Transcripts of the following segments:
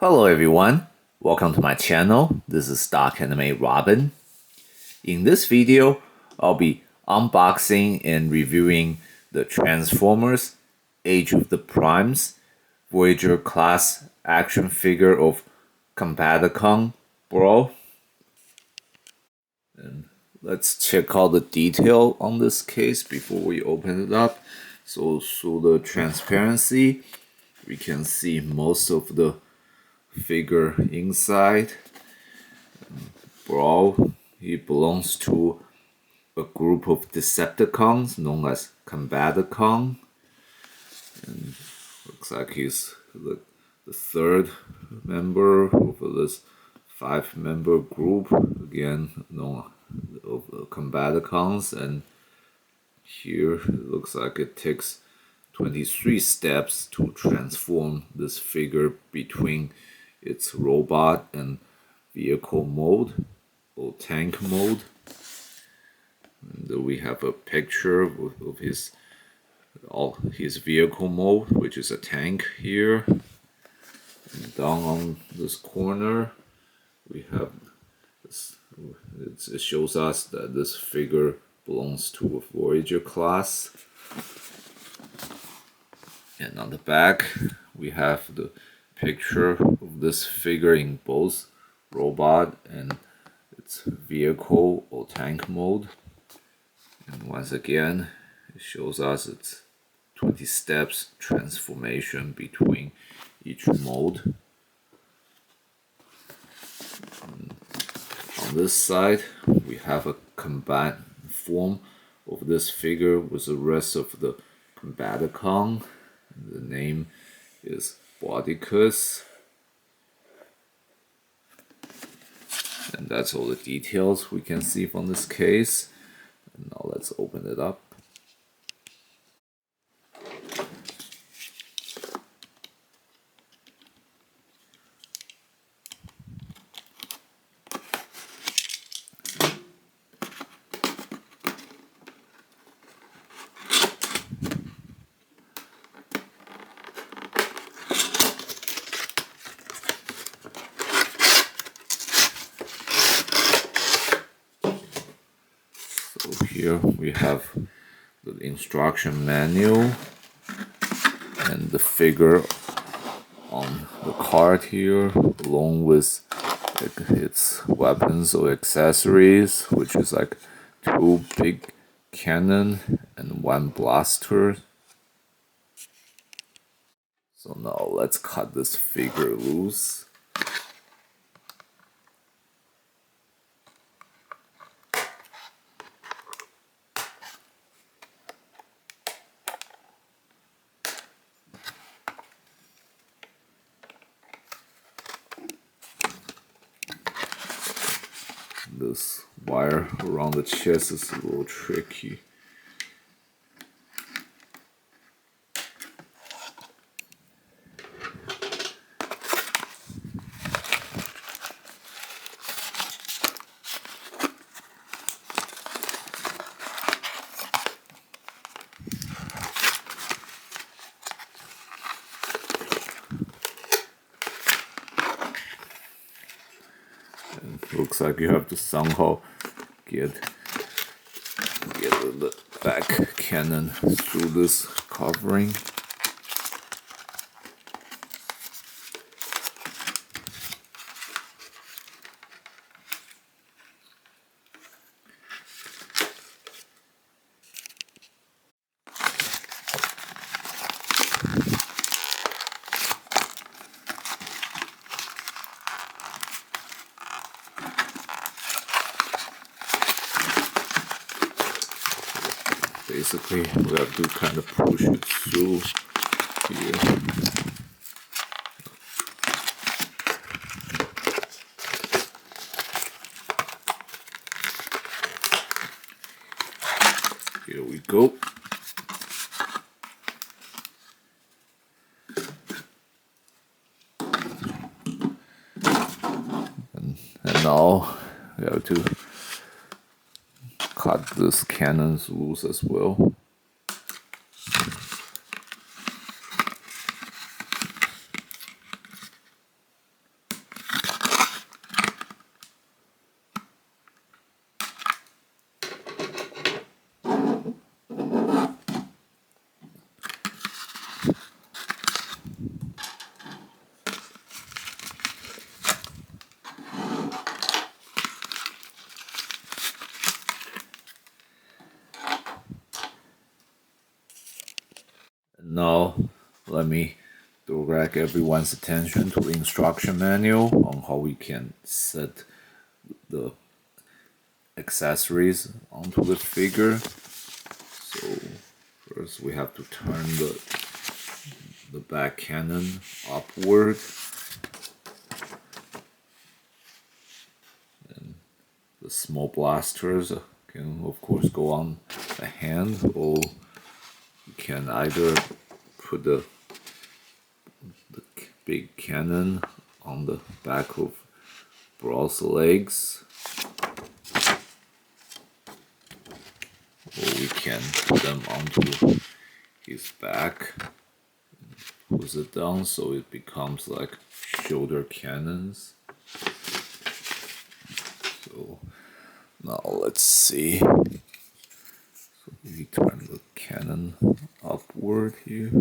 Hello everyone, welcome to my channel. This is Stock Anime Robin. In this video, I'll be unboxing and reviewing the Transformers Age of the Primes Voyager class action figure of Combaticon Brawl. And let's check out the detail on this case before we open it up. So through the transparency, we can see most of the figure inside. Brawl, he belongs to a group of Decepticons known as Combaticon, and looks like he's the third member of this 5-member group, again known of Combaticons. And here it looks like it takes 23 steps to transform this figure between its robot and vehicle mode or tank mode. And we have a picture of his vehicle mode, which is a tank here. And down on this corner we have this, it shows us that this figure belongs to a Voyager class. And on the back, we have the picture of this figure in both robot and its vehicle or tank mode. And once again, it shows us its 20 steps transformation between each mode. And on this side, we have a combined form of this figure with the rest of the Combaticon. The name is Bruticus. And that's all the details we can see from this case. And now let's open it up. So here we have the instruction manual and the figure on the card here, along with its weapons or accessories, which is like 2 big cannon and 1 blaster. So now let's cut this figure loose. This wire around the chest is a little tricky. Looks like you have to somehow get the back cannon through this covering. Basically, we have to kind of push it through here. Here we go. And now we have to cut this cannons loose as well. Now, let me direct everyone's attention to the instruction manual on how we can set the accessories onto the figure. So first we have to turn the back cannon upward. And the small blasters can of course go on the hand, or you can either put the big cannon on the back of Brawl's legs, or we can put them onto his back, push it down so it becomes like shoulder cannons. So now let's see. So we turn the cannon upward here.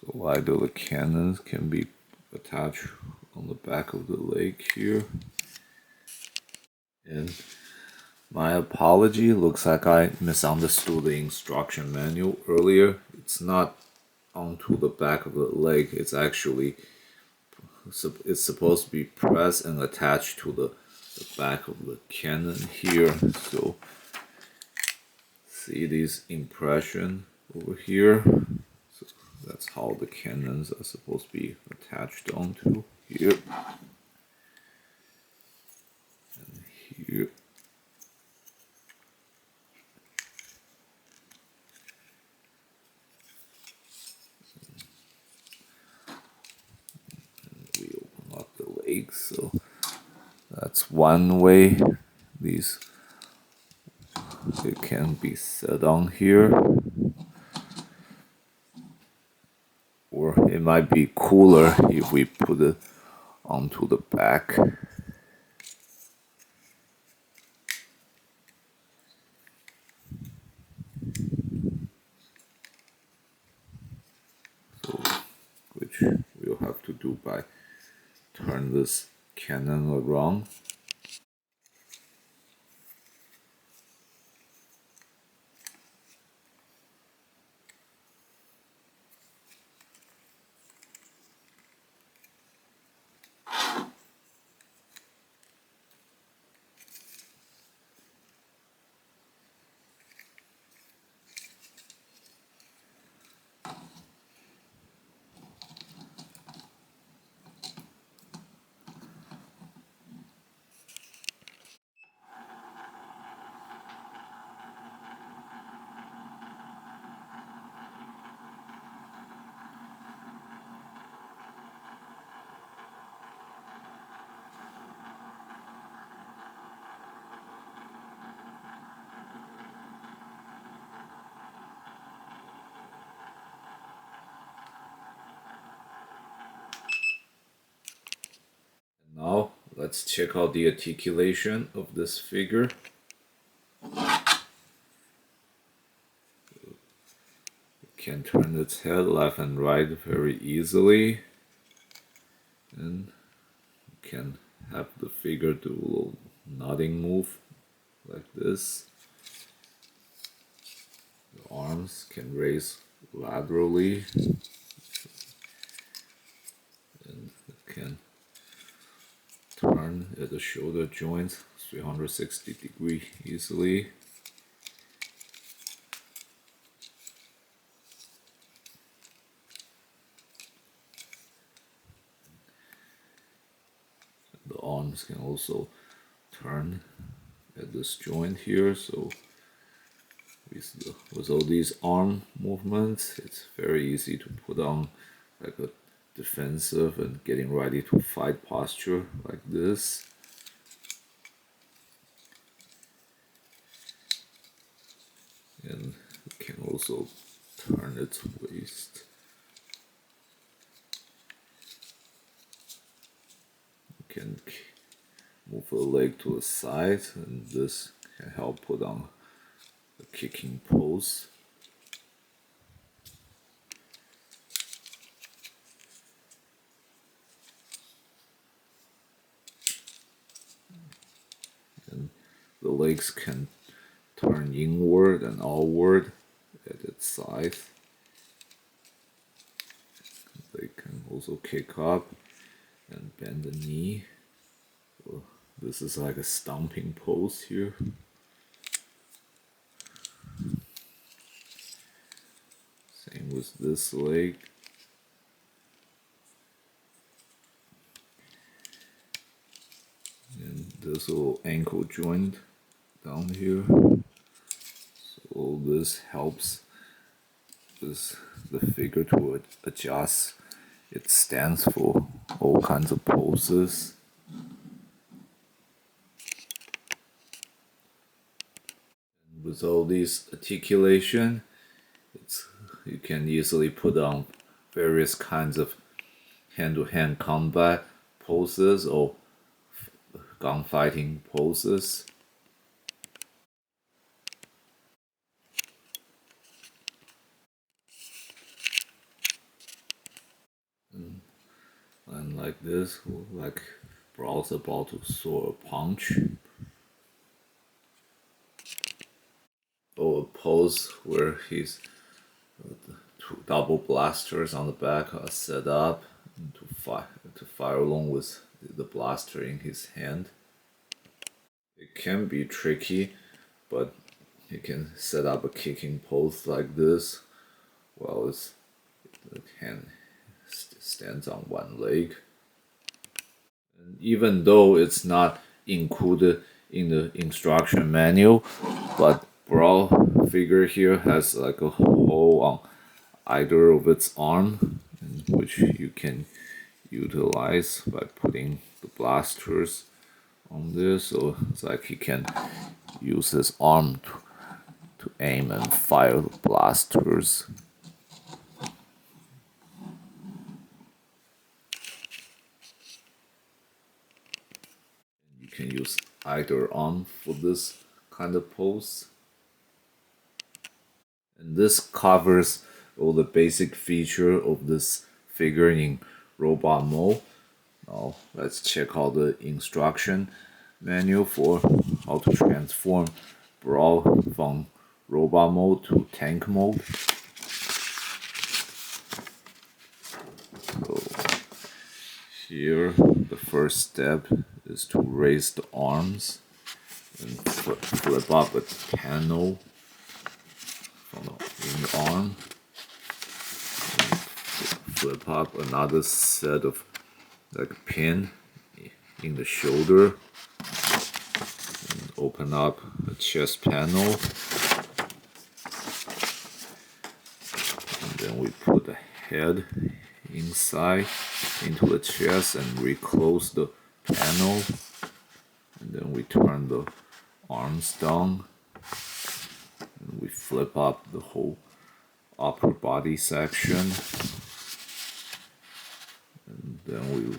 So either the cannons can be attached on the back of the leg here. And my apology, looks like I misunderstood the instruction manual earlier. It's not onto the back of the leg, it's actually supposed to be pressed and attached to the back of the cannon here. So see this impression over here? So that's how the cannons are supposed to be attached onto here. And here. And we open up the legs, so that's one way these it can be set on here. Or it might be cooler if we put it onto the back. So, which we'll have to do by turn this cannon around. Now let's check out the articulation of this figure. It can turn its head left and right very easily, and you can have the figure do a little nodding move like this. The arms can raise laterally, and it can turn at the shoulder joint 360 degrees easily. The arms can also turn at this joint here, so with all these arm movements, it's very easy to put on like a defensive and getting ready to fight posture like this. And it can also turn its waist. You can move the leg to the side, and this can help put on a kicking pose. the legs can turn inward and outward at its sides. They can also kick up and bend the knee. So this is like a stomping pose here. Same with this leg. And this little ankle joint down here. So this helps the figure to adjust its stance for all kinds of poses. And with all this articulation, you can easily put on various kinds of hand-to-hand combat poses or gunfighting poses. And like this, like Brawl's about to throw a punch. Or a pose where his two double blasters on the back are set up to fire along with the blaster in his hand. It can be tricky, but you can set up a kicking pose like this while the hand stands on one leg. And even though it's not included in the instruction manual, but Brawl figure here has like a hole on either of its arm, which you can utilize by putting the blasters on this. So it's like he can use his arm to aim and fire the blasters. You can use either arm for this kind of pose. And this covers all the basic feature of this figure in robot mode. Now let's check out the instruction manual for how to transform Brawl from robot mode to tank mode. So here the first step is to raise the arms and flip up a panel in the arm. Flip up another set of like pin in the shoulder. And open up a chest panel. And then we put the head inside into the chest and reclose the panel. And then we turn the arms down. And we flip up the whole upper body section. And then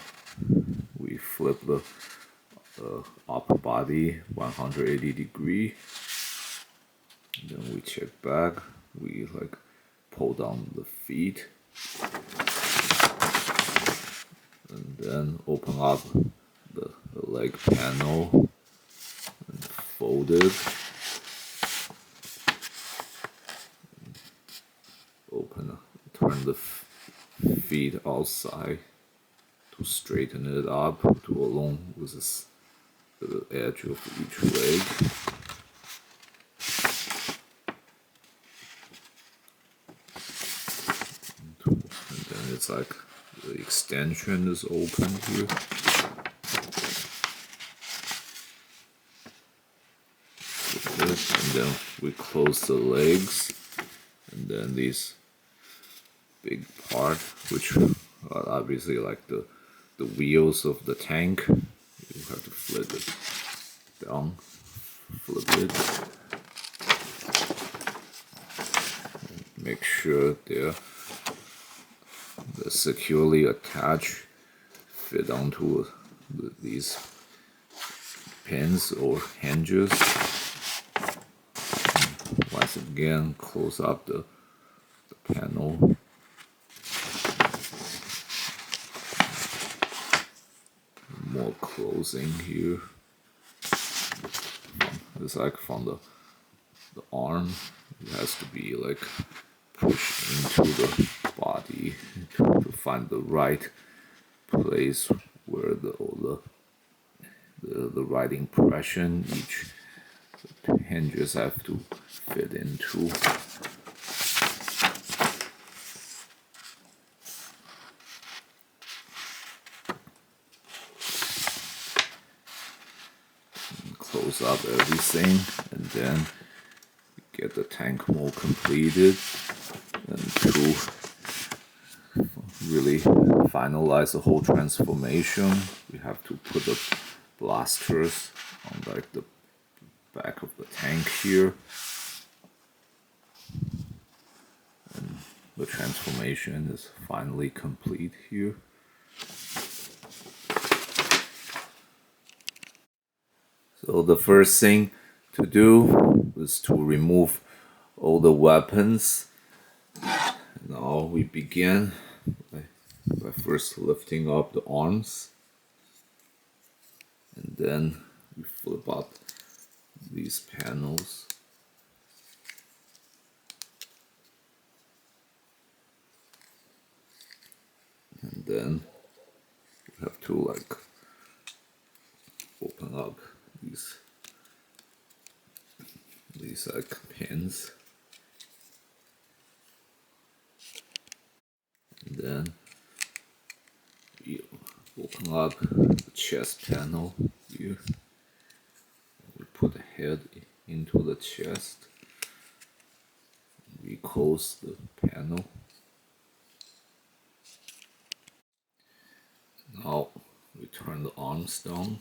we flip the upper body 180 degree. And then we check back. We like pull down the feet. And then open up the leg panel and fold it. Turn the feet outside to straighten it up to along with the edge of each leg. And then it's like the extension is open here. And then we close the legs, and then these big part, which are obviously like the wheels of the tank. You have to flip it down, flip it. Make sure they're securely attached, fit onto these pins or hinges. Once again, close up the panel. More closing here is like from the arm. It has to be like pushed into the body to find the right place where the right impression each hinges have to fit into. And close up everything, and then get the tank more completed. And to really finalize the whole transformation, we have to put the blasters on like the back of the tank here. And the transformation is finally complete here. So the first thing to do is to remove all the weapons. Now we begin by first lifting up the arms, and then we flip up these panels. And then we have to like open up these like pins. And then we open up the chest panel here. We put the head into the chest. We close the panel. Now we turn the arms down.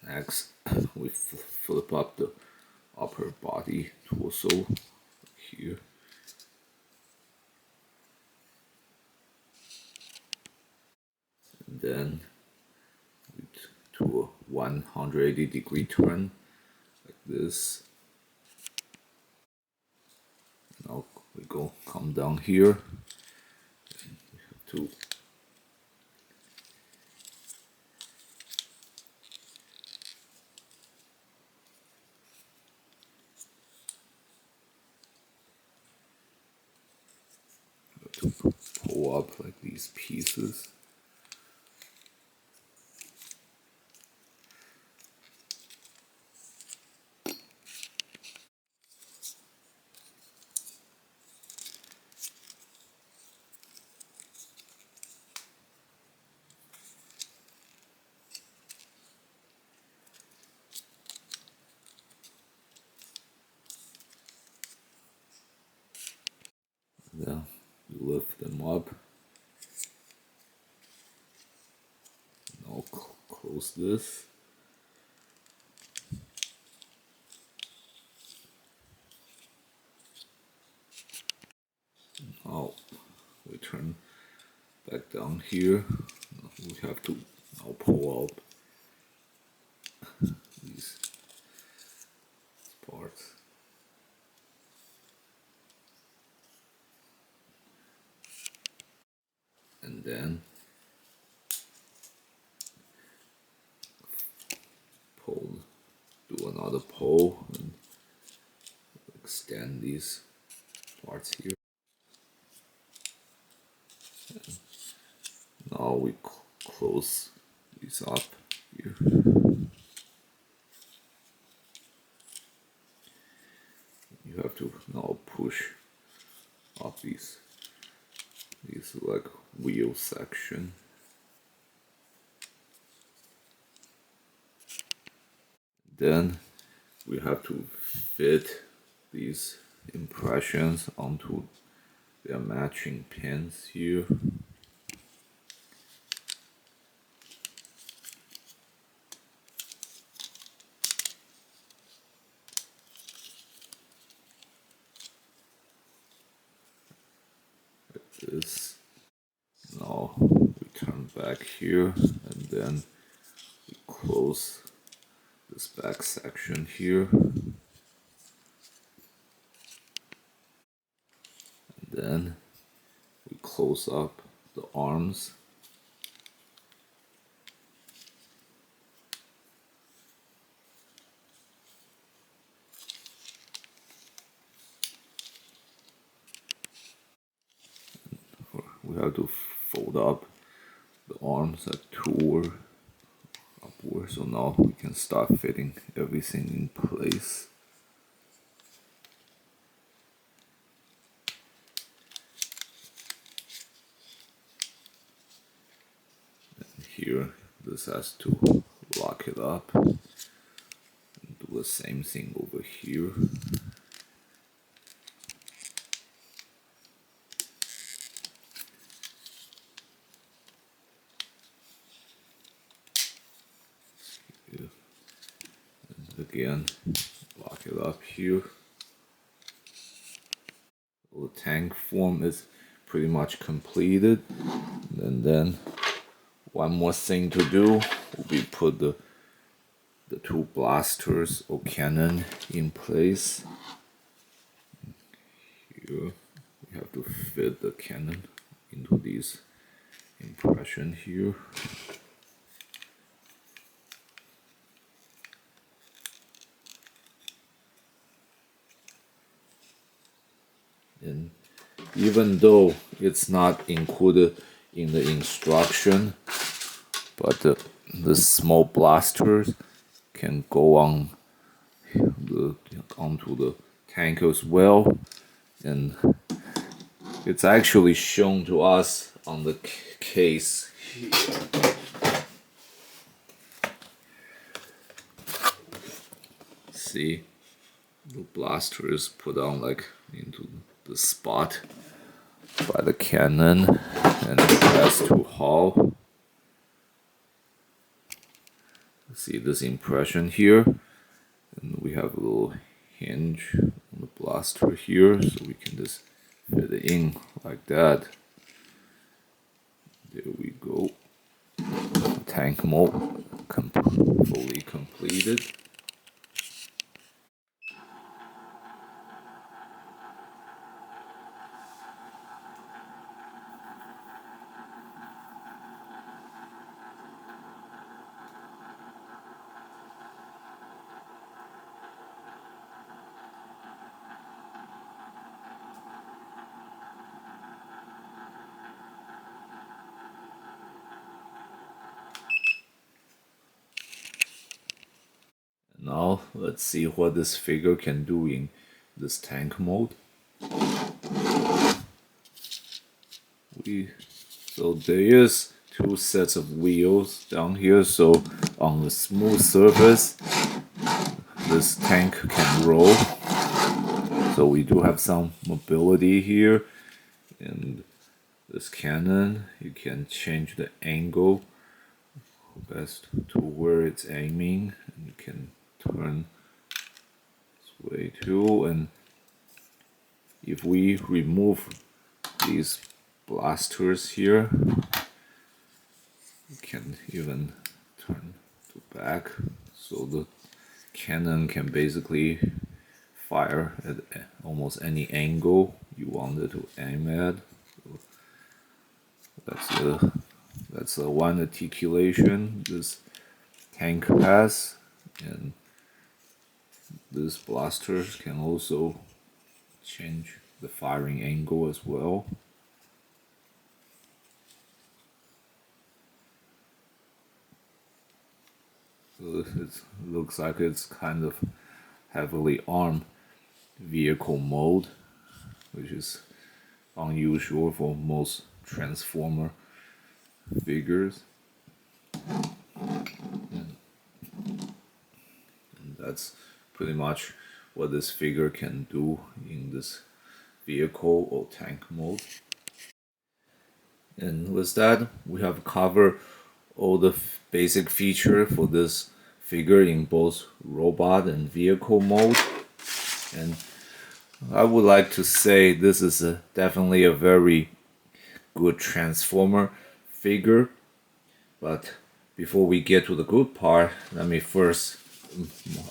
Next, we flip up the upper body torso here. And then we do a 180-degree turn like this. Now we come down here. And we have to pull up like these pieces. Then you lift them up. Now close this. Now we turn back down here. We have to now pull up these parts. And then do another pull and extend these parts here. And now we close these up here. You have to now push up these like wheel section. Then we have to fit these impressions onto their matching pins here. Like this. Now we turn back here, and then we close this back section here. And then we close up the arms. have to fold up the arms at 2 upward, so now we can start fitting everything in place. And here, this has to lock it up. And do the same thing over here. Again, lock it up here. The tank form is pretty much completed, and then one more thing to do will be put the 2 blasters or cannon in place. Here we have to fit the cannon into these impression here. And even though it's not included in the instruction, but the small blasters can go on onto the tank as well, and it's actually shown to us on the case here. See, the blaster is put on like into the spot by the cannon, and it has to haul. See this impression here, and we have a little hinge on the blaster here, so we can just fit it in like that. There we go. Tank mode fully completed. Now let's see what this figure can do in this tank mode. So there is 2 sets of wheels down here, so on the smooth surface this tank can roll. So we do have some mobility here, and this cannon, you can change the angle best to where it's aiming, and you can turn this way too. And if we remove these blasters here, you can even turn to back, so the cannon can basically fire at almost any angle you want it to aim at. So that's the one articulation this tank has, and this blaster can also change the firing angle as well. So it looks like it's kind of heavily armed vehicle mode, which is unusual for most Transformer figures. And that's pretty much what this figure can do in this vehicle or tank mode. And with that, we have covered all the basic features for this figure in both robot and vehicle mode. And I would like to say this is definitely a very good Transformer figure. But before we get to the good part, let me first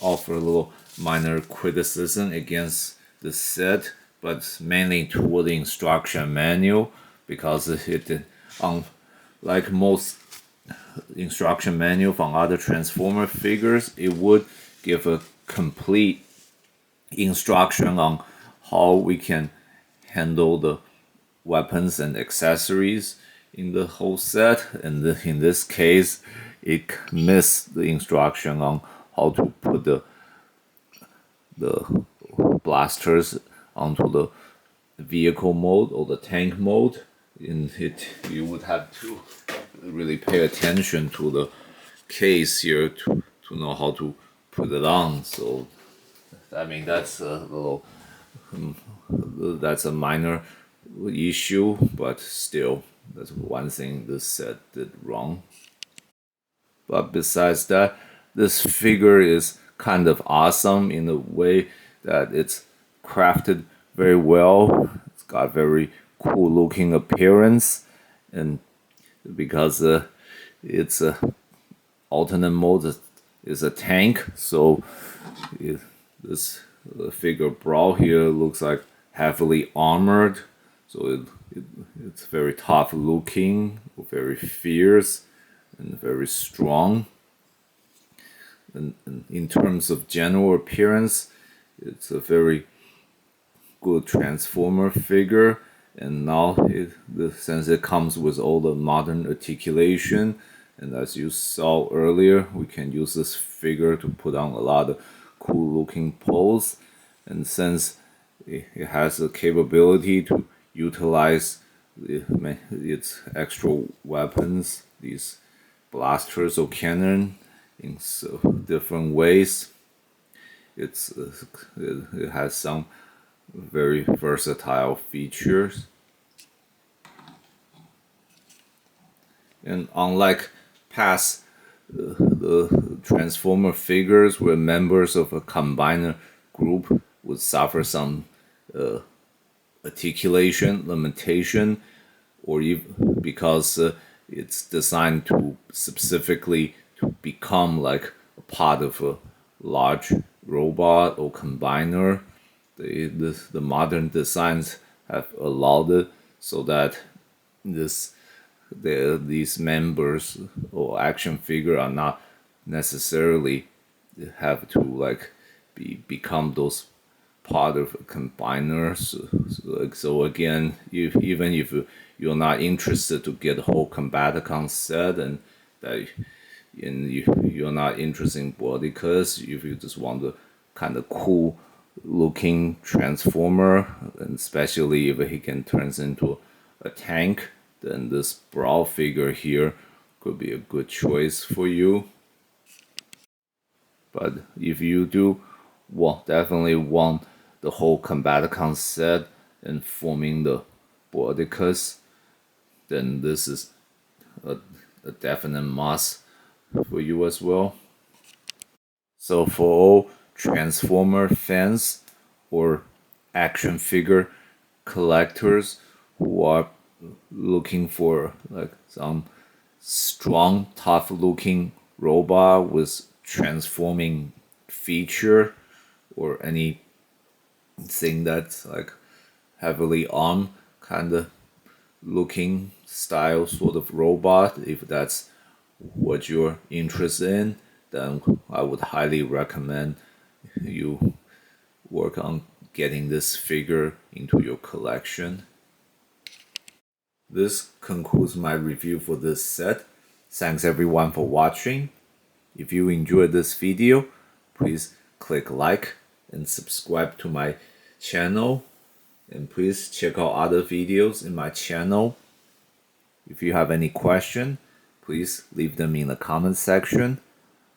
offer a little minor criticism against the set, but mainly toward the instruction manual, because it, like most instruction manual from other Transformer figures, it would give a complete instruction on how we can handle the weapons and accessories in the whole set, and in this case it missed the instruction on how to put the blasters onto the vehicle mode or the tank mode. In it, you would have to really pay attention to the case here to know how to put it on. So I mean that's a little that's a minor issue, but still that's one thing this set did wrong. But besides that, this figure is kind of awesome in the way that it's crafted very well. It's got very cool looking appearance, and because it's a alternate mode is a tank, so this figure Brawl here looks like heavily armored, so it's very tough looking, very fierce, and very strong. And in terms of general appearance, it's a very good Transformer figure. And now since it comes with all the modern articulation, and as you saw earlier, we can use this figure to put on a lot of cool looking pose. And since it has the capability to utilize its extra weapons, these blasters or cannon, in so different ways, it has some very versatile features. And unlike past the Transformer figures where members of a combiner group would suffer some articulation limitation, or even because it's designed to specifically to become like a part of a large robot or combiner, the modern designs have allowed it so that these members or action figure are not necessarily have to like become those part of a combiner. So again, even if you're not interested to get the whole Combaticon set, and that you're not interested in Bruticus, if you just want the kind of cool looking Transformer, and especially if he can turn into a tank, then this Brawl figure here could be a good choice for you. But if you do definitely want the whole Combaticon set and forming the Bruticus, then this is a definite must for you as well. So for all Transformer fans or action figure collectors who are looking for like some strong, tough looking robot with transforming feature, or anything that's like heavily armed kind of looking style sort of robot, if that's what you're interested in, then I would highly recommend you work on getting this figure into your collection. This concludes my review for this set. Thanks everyone for watching. If you enjoyed this video, please click like and subscribe to my channel, and please check out other videos in my channel. If you have any question, please leave them in the comment section.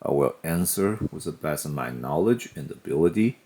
I will answer with the best of my knowledge and ability.